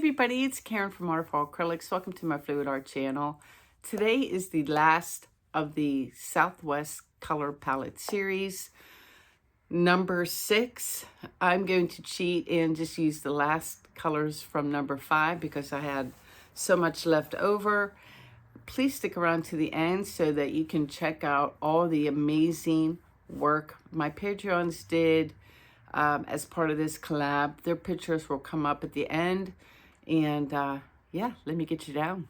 everybody, it's Karen from Waterfall Acrylics. Welcome to my Fluid Art channel. Today is the last of the Southwest Color Palette series, number 6. I'm going to cheat and just use the last colors from number 5 because I had so much left over. Please stick around to the end so that you can check out all the amazing work my Patreons did as part of this collab. Their pictures will come up at the end. And yeah, let me get you down.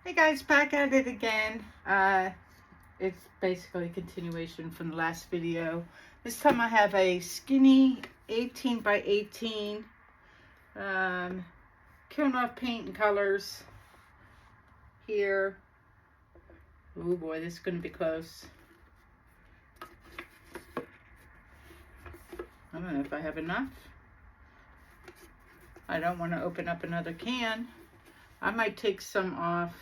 Hey guys, back at it again. It's basically a continuation from the last video. This time I have a skinny 18 by 18 kiln off paint and colors here. Oh boy, this is going to be close. I don't know if I have enough. I don't want to open up another can. I might take some off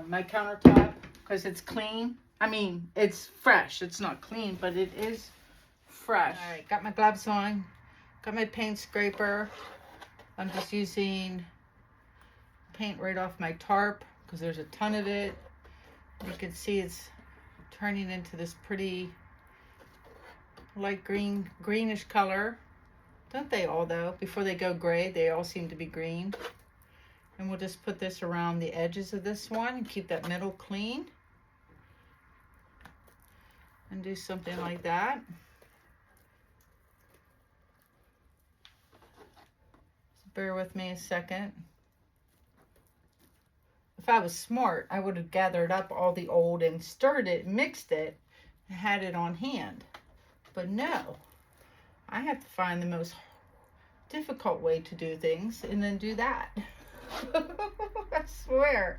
my countertop because it's clean. I mean, it's fresh. It's not clean, but it is fresh. All right, got my gloves on. Got my paint scraper. I'm just using paint right off my tarp because there's a ton of it. You can see it's turning into this pretty light green, greenish color. Don't they all though? Before they go gray, they all seem to be green. And we'll just put this around the edges of this one and keep that middle clean. And do something like that. So bear with me a second. If I was smart, I would have gathered up all the old and stirred it, mixed it, and had it on hand. But no, I have to find the most difficult way to do things and then do that. I swear.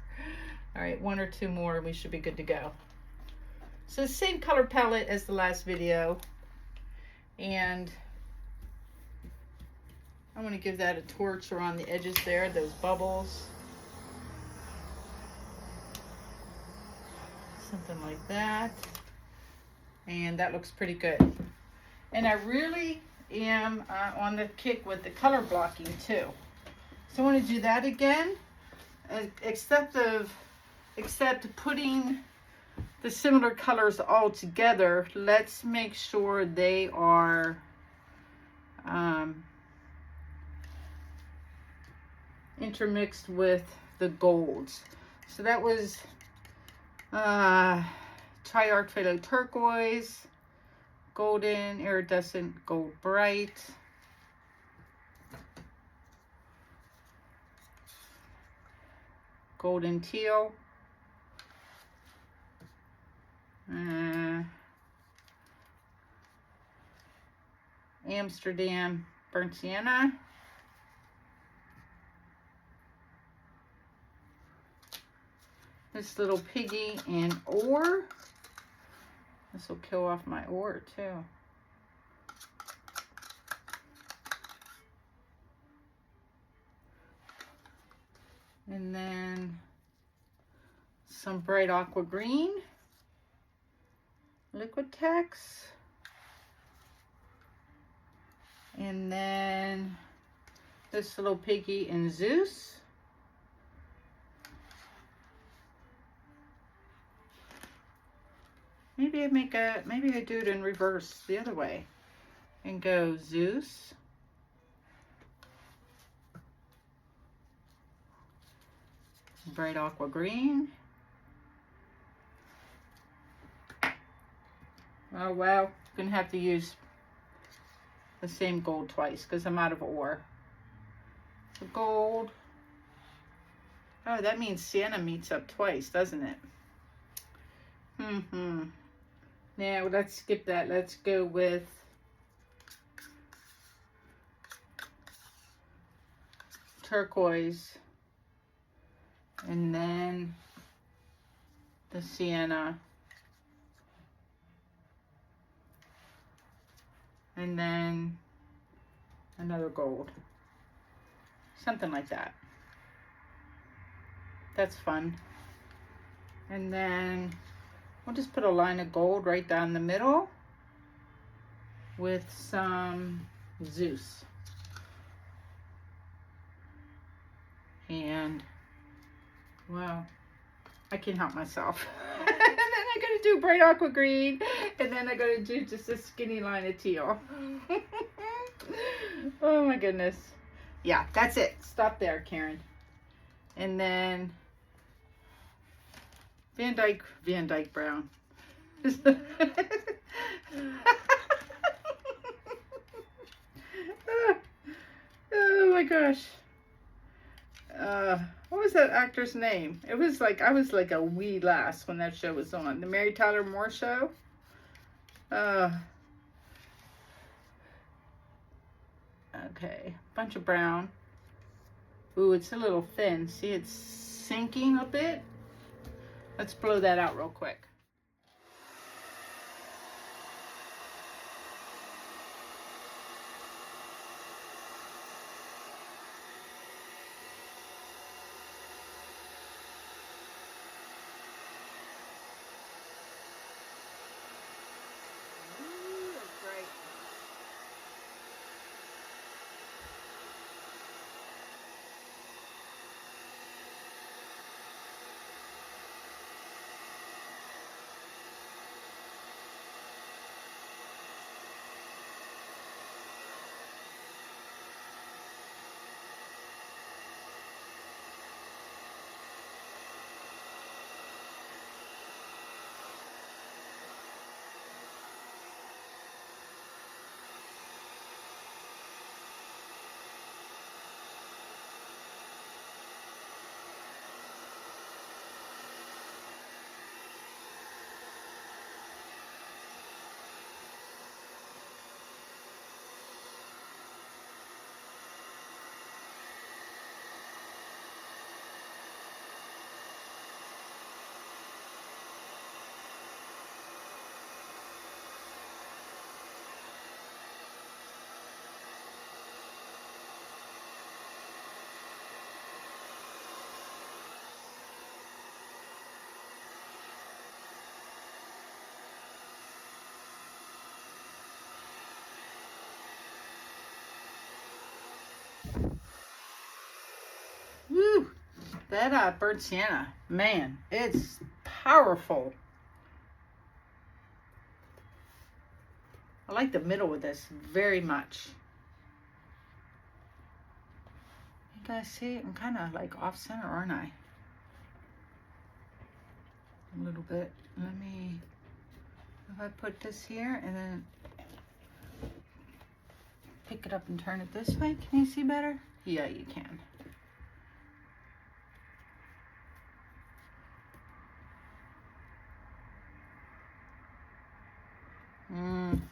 All right, 1 or 2 more and we should be good to go. So the same color palette as the last video. And I want to give that a torch around the edges there, those bubbles. Something like that. And that looks pretty good. And I really am on the kick with the color blocking too. So I want to do that again, except putting the similar colors all together. Let's make sure they are intermixed with the golds. So that was Triarch Phthalo Turquoise, Golden Iridescent Gold Bright, Golden Teal, Amsterdam Burnt Sienna, this little piggy and ore. This will kill off my ore too. And then some bright aqua green, Liquitex. And then this little piggy and Zeus. Maybe I do it in reverse the other way and go Zeus, bright aqua green. Oh well, gonna have to use the same gold twice because I'm out of ore. So gold. Oh, that means sienna meets up twice, doesn't it? Now let's skip that. Let's go with turquoise and then the sienna and then another gold. Something like that. That's fun. And then we'll just put a line of gold right down the middle with some Zeus. And, wow, I can't help myself. And then I gotta do bright aqua green. And then I gotta do just a skinny line of teal. Oh my goodness. Yeah, that's it. Stop there, Karen. And then Van Dyke brown. Oh my gosh. What was that actor's name? It was like, I was like a wee lass when that show was on. The Mary Tyler Moore Show. Okay, bunch of brown. Ooh, it's a little thin. See, it's sinking a bit. Let's blow that out real quick. Woo! That burnt sienna, man, it's powerful. I like the middle with this very much. You guys see, I'm kind of like off center, aren't I? A little bit. Let me, if I put this here and then pick it up and turn it this way, can you see better? Yeah, you can.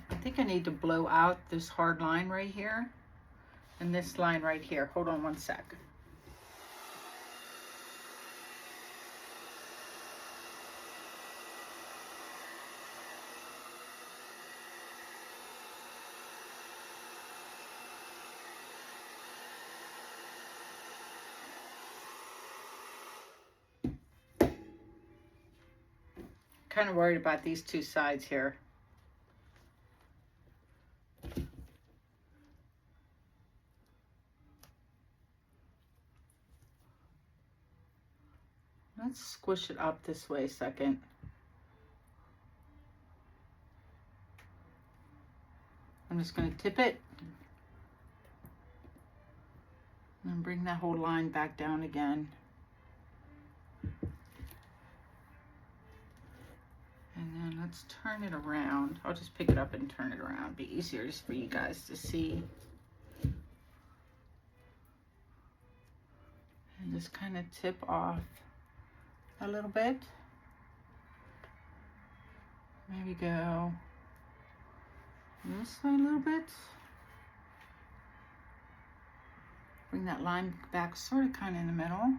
I think I need to blow out this hard line right here and this line right here. Hold on one sec. Kind of worried about these two sides here. Let's squish it up this way a second. I'm just going to tip it and bring that whole line back down again. And then let's turn it around. I'll just pick it up and turn it around. It'd be easier just for you guys to see. And just kind of tip off a little bit. Maybe go this way a little bit. Bring that line back sort of kind of in the middle.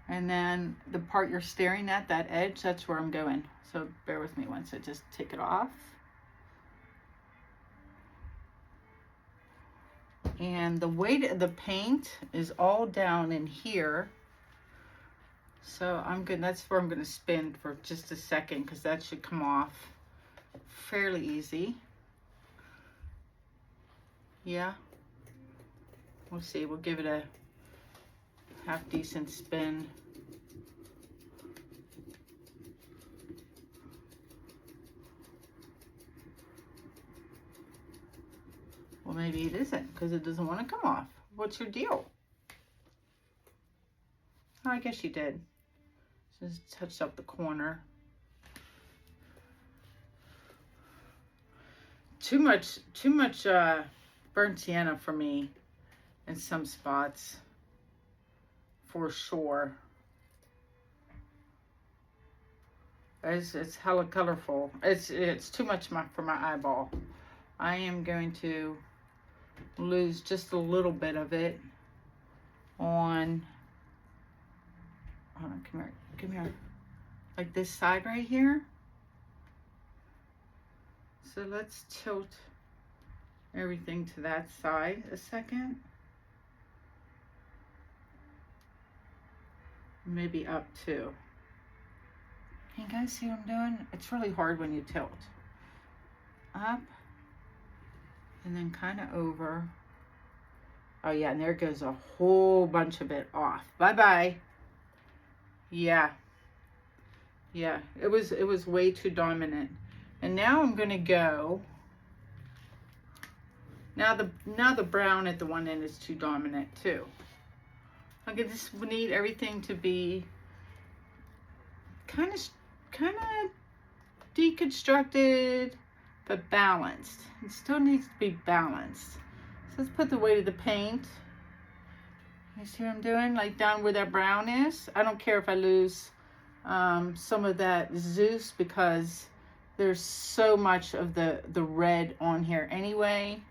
And then the part you're staring at, that edge, that's where I'm going. So bear with me once I just take it off. And the weight of the paint is all down in here. So I'm good. That's where I'm going to spin for just a second because that should come off fairly easy. Yeah. We'll see. We'll give it a half decent spin. Well, maybe it isn't because it doesn't want to come off. What's your deal? Oh, I guess you did. Just touched up the corner. Too much burnt sienna for me in some spots, for sure. It's hella colorful. It's too much for my eyeball. I am going to lose just a little bit of it on, hold on, come here, like this side right here. So let's tilt everything to that side a second. Maybe up too. Can you guys see what I'm doing? It's really hard when you tilt. Up, and then kind of over. Oh yeah, and there goes a whole bunch of it off. Bye-bye. Yeah. Yeah, it was way too dominant. And now I'm gonna go, now the brown at the one end is too dominant too. I just need everything to be kind of deconstructed, but balanced. It still needs to be balanced. So let's put the weight of the paint. You see what I'm doing? Like down where that brown is. I don't care if I lose some of that Zeus because there's so much of the red on here anyway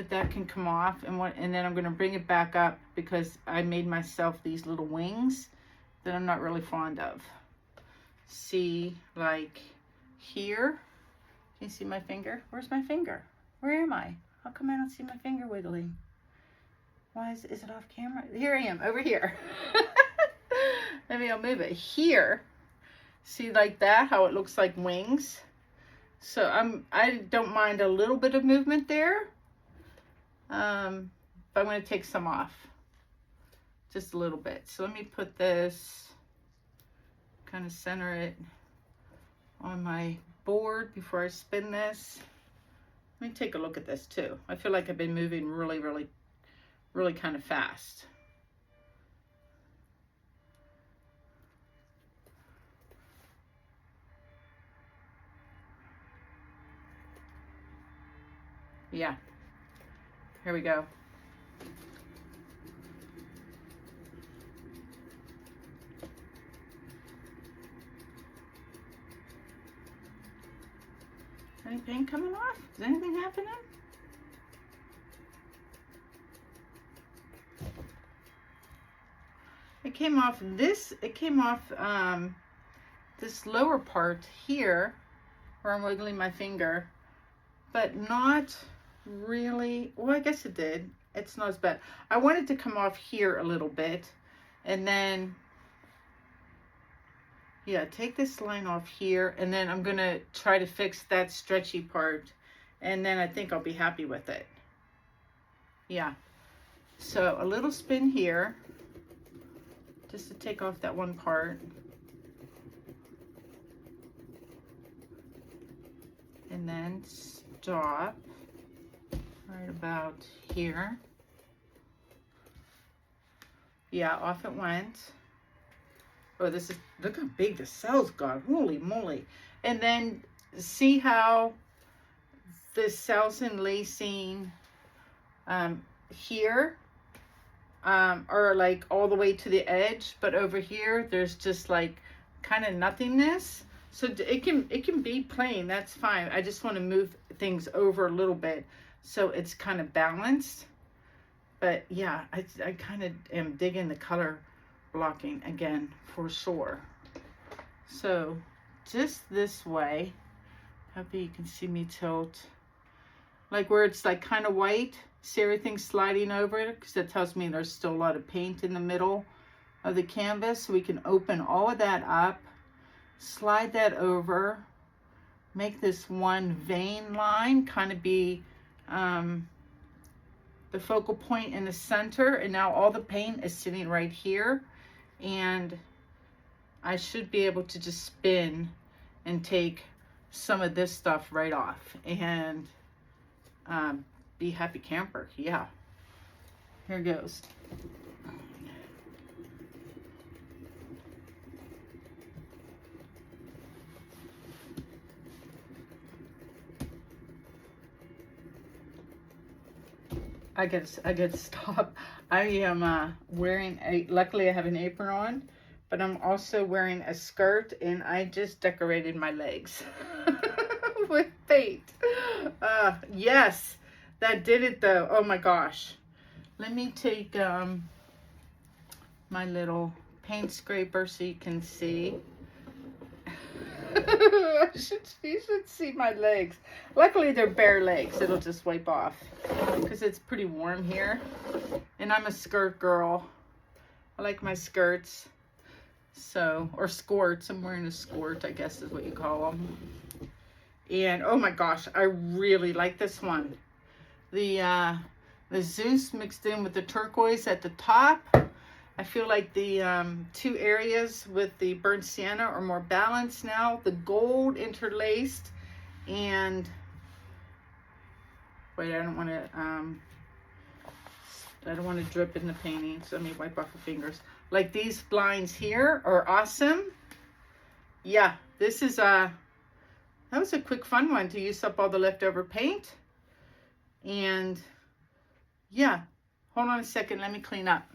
that can come off. And then I'm going to bring it back up because I made myself these little wings that I'm not really fond of. See, like here. Can you see my finger? Where's my finger? Where am I? How come I don't see my finger wiggling? Why is it off camera? Here I am, over here. Maybe I'll move it. Here. See like that, how it looks like wings? So I don't mind a little bit of movement there. But I'm going to take some off. Just a little bit. So let me put this, kind of center it on my board before I spin this. Let me take a look at this too. I feel like I've been moving really kind of fast. Yeah, here we go. Any paint coming off? Is anything happening? It came off this, this lower part here where I'm wiggling my finger, but not really. Well, I guess it did. It's not as bad. I want it to come off here a little bit, and then yeah, take this line off here, and then I'm gonna try to fix that stretchy part, and then I think I'll be happy with it. Yeah, so a little spin here just to take off that one part, and then stop right about here. Yeah, off it went. Oh, this is, look how big the cells got. Holy moly. And then see how the cells and lacing here are like all the way to the edge, but over here there's just like kind of nothingness. So it can be plain, that's fine. I just want to move things over a little bit so it's kind of balanced. But yeah, I kind of am digging the color blocking again for sure. So just this way, maybe you can see me tilt, like where it's like kind of white. See everything sliding over, because that tells me there's still a lot of paint in the middle of the canvas. So we can open all of that up, slide that over, make this one vein line kind of be the focal point in the center, and now all the paint is sitting right here, and I should be able to just spin and take some of this stuff right off and be happy camper. Yeah, here goes. I get to stop. I am wearing luckily I have an apron on, but I'm also wearing a skirt, and I just decorated my legs with paint. Yes, that did it though. Oh my gosh. Let me take my little paint scraper so you can see. You should see my legs. Luckily they're bare legs. It'll just wipe off because it's pretty warm here, and I'm a skirt girl. I like my skirts. So, or squirts. I'm wearing a squirt, I guess is what you call them. And oh my gosh, I really like this one. The Zeus mixed in with the turquoise at the top. I feel like the two areas with the burnt sienna are more balanced now. The gold interlaced, and wait, I don't want to drip in the painting, so let me wipe off the fingers. Like these blinds here are awesome. Yeah, this is that was a quick fun one to use up all the leftover paint. And yeah, hold on a second, let me clean up.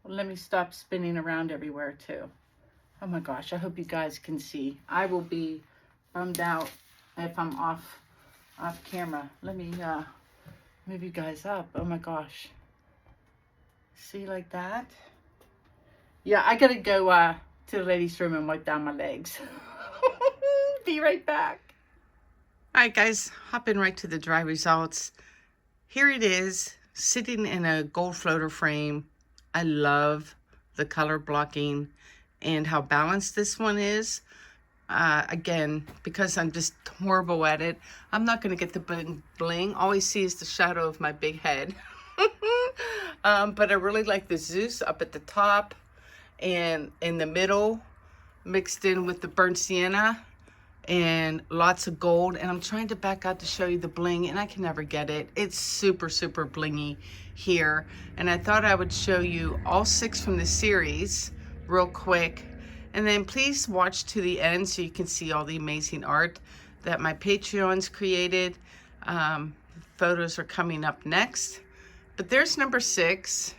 Let me stop spinning around everywhere too. Oh my gosh, I hope you guys can see. I will be bummed out if I'm off camera. Let me move you guys up. Oh my gosh. See, like that? Yeah, I gotta go to the ladies' room and wipe down my legs. Be right back. All right, guys, hopping right to the dry results. Here it is, sitting in a gold floater frame. I love the color blocking and how balanced this one is. Again, because I'm just horrible at it, I'm not going to get the bling bling. All I see is the shadow of my big head. But I really like the Zeus up at the top and in the middle, mixed in with the burnt sienna and lots of gold. And I'm trying to back out to show you the bling, and I can never get it. It's super, super blingy here. And I thought I would show you all 6 from the series real quick. And then please watch to the end so you can see all the amazing art that my Patreons created. Photos are coming up next. But there's number 6.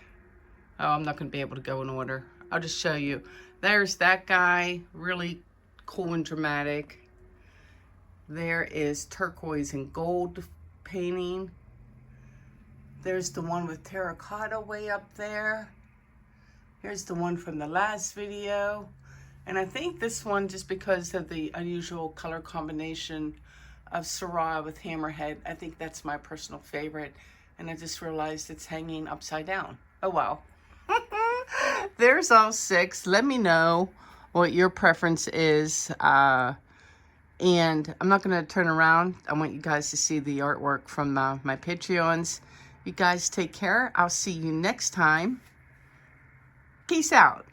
Oh, I'm not going to be able to go in order. I'll just show you. There's that guy, really cool and dramatic. There is turquoise and gold painting. There's the one with terracotta way up there. Here's the one from the last video. And I think this one, just because of the unusual color combination of Syrah with Hammerhead, I think that's my personal favorite. And I just realized it's hanging upside down. Oh, wow. There's all 6. Let me know what your preference is. And I'm not going to turn around. I want you guys to see the artwork from my Patreons. You guys take care. I'll see you next time. Peace out.